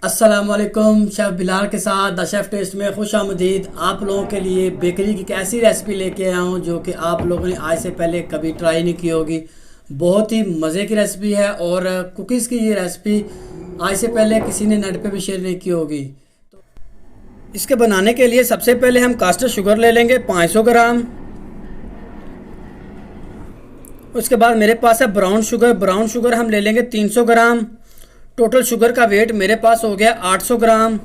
अस्सलामुअलैकुम। शेफ़ बिलाल के साथ द शेफ़ टेस्ट में खुश आमदीद। आप लोगों के लिए बेकरी की एक ऐसी रेसिपी लेके आया हूँ जो कि आप लोगों ने आज से पहले कभी ट्राई नहीं की होगी। बहुत ही मज़े की रेसिपी है और कुकीज़ की ये रेसिपी आज से पहले किसी ने नेट पे भी शेयर नहीं की होगी। इसके बनाने के लिए सबसे पहले हम कास्टर शुगर ले लेंगे 500 ग्राम। उसके बाद मेरे पास है ब्राउन शुगर हम ले लेंगे 300 ग्राम। टोटल शुगर का वेट मेरे पास हो गया 800 ग्राम।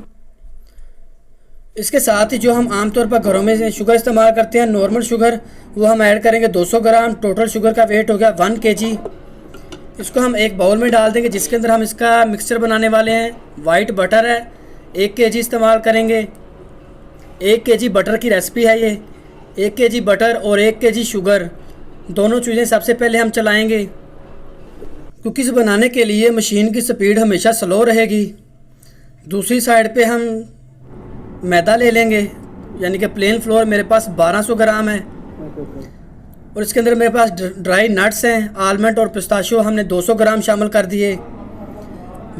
इसके साथ ही जो हम आमतौर पर घरों में शुगर इस्तेमाल करते हैं नॉर्मल शुगर, वो हम ऐड करेंगे 200 ग्राम। टोटल शुगर का वेट हो गया 1 kg। इसको हम एक बाउल में डाल देंगे जिसके अंदर हम इसका मिक्सचर बनाने वाले हैं। वाइट बटर है 1 kg इस्तेमाल करेंगे। 1 kg बटर की रेसिपी है ये। 1 kg बटर और 1 kg शुगर, दोनों चीज़ें सबसे पहले हम चलाएँगे। कुकीज़ बनाने के लिए मशीन की स्पीड हमेशा स्लो रहेगी। दूसरी साइड पे हम मैदा ले लेंगे, यानी कि प्लेन फ्लोर मेरे पास 1200 ग्राम है। और इसके अंदर मेरे पास ड्राई नट्स हैं, आलमंड और पिस्ताशियो हमने 200 ग्राम शामिल कर दिए।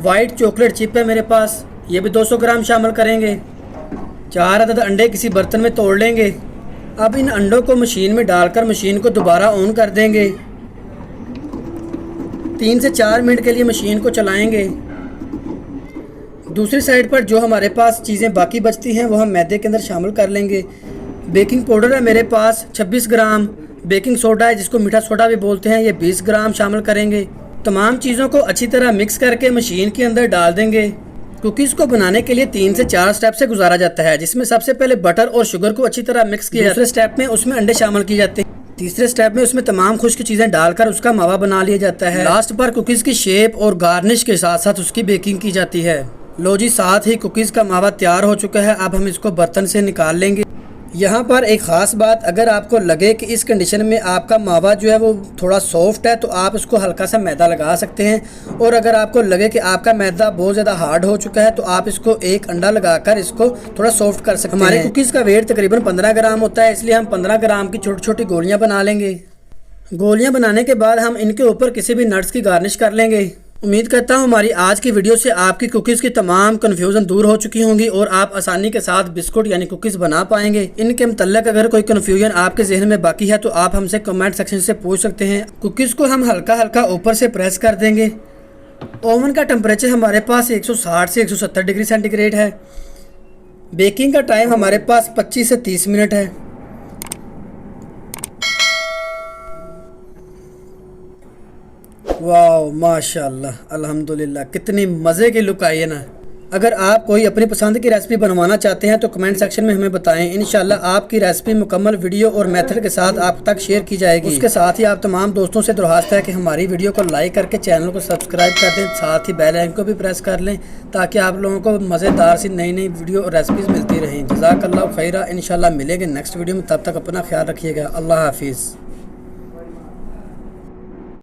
वाइट चॉकलेट चिप है मेरे पास, ये भी 200 ग्राम शामिल करेंगे। 4 अदद अंडे किसी बर्तन में तोड़ लेंगे। अब इन अंडों को मशीन में डालकर मशीन को दोबारा ऑन कर देंगे। 3 से 4 मिनट के लिए मशीन को चलाएंगे। दूसरी साइड पर जो हमारे पास चीज़ें बाकी बचती हैं वो हम मैदे के अंदर शामिल कर लेंगे। बेकिंग पाउडर है मेरे पास 26 ग्राम। बेकिंग सोडा है जिसको मीठा सोडा भी बोलते हैं, ये 20 ग्राम शामिल करेंगे। तमाम चीज़ों को अच्छी तरह मिक्स करके मशीन के अंदर डाल देंगे। कुकीज़ को बनाने के लिए 3 से 4 स्टेप से गुजारा जाता है, जिसमें सबसे पहले बटर और शुगर को अच्छी तरह मिक्स किया। दूसरे स्टेप में उसमें अंडे शामिल किए जाते हैं। तीसरे स्टेप में उसमें तमाम खुश्क चीज़ें डालकर उसका मावा बना लिया जाता है। लास्ट पर कुकीज़ की शेप और गार्निश के साथ साथ उसकी बेकिंग की जाती है। लो जी, साथ ही कुकीज़ का मावा तैयार हो चुका है। अब हम इसको बर्तन से निकाल लेंगे। यहाँ पर एक ख़ास बात, अगर आपको लगे कि इस कंडीशन में आपका मावा जो है वो थोड़ा सॉफ्ट है तो आप इसको हल्का सा मैदा लगा सकते हैं। और अगर आपको लगे कि आपका मैदा बहुत ज़्यादा हार्ड हो चुका है तो आप इसको एक अंडा लगाकर इसको थोड़ा सॉफ्ट कर सकते हैं। हमारे कुकीज़ का वेट तकरीबन 15 ग्राम होता है, इसलिए हम 15 ग्राम की छोटी छोटी गोलियाँ बना लेंगे। गोलियाँ बनाने के बाद हम इनके ऊपर किसी भी नट्स की गार्निश कर लेंगे। उम्मीद करता हूँ हमारी आज की वीडियो से आपकी कुकीज़ की तमाम कन्फ्यूज़न दूर हो चुकी होंगी और आप आसानी के साथ बिस्कुट यानी कुकीज़ बना पाएंगे। इनके मुतल्लिक़ अगर कोई कन्फ्यूजन आपके जहन में बाकी है तो आप हमसे कमेंट सेक्शन से पूछ सकते हैं। कुकीज़ को हम हल्का हल्का ऊपर से प्रेस कर देंगे। ओवन का टेम्परेचर हमारे पास 160 से 170 डिग्री सेंटीग्रेड है। बेकिंग का टाइम हमारे पास 25 से 30 मिनट है। वाह माशाल्लाह, अल्हम्दुलिल्लाह, कितनी मज़े की लुक आई है ना। अगर आप कोई अपनी पसंद की रेसिपी बनवाना चाहते हैं तो कमेंट सेक्शन में हमें बताएं। इंशाल्लाह आपकी रेसिपी मुकम्मल वीडियो और मेथड के साथ आप तक शेयर की जाएगी। उसके साथ ही आप तमाम दोस्तों से दरख्वास्त है कि हमारी वीडियो को लाइक करके चैनल को सब्सक्राइब कर दें, साथ ही बेल आइकन को भी प्रेस कर लें ताकि आप लोगों को मज़ेदार सी नई नई वीडियो और रेसिपीज़ मिलती रहें। जज़ाकल्लाहु खैरा। इंशाल्लाह मिलेंगे नेक्स्ट वीडियो में, तब तक अपना ख्याल रखिएगा। अल्लाह हाफिज़।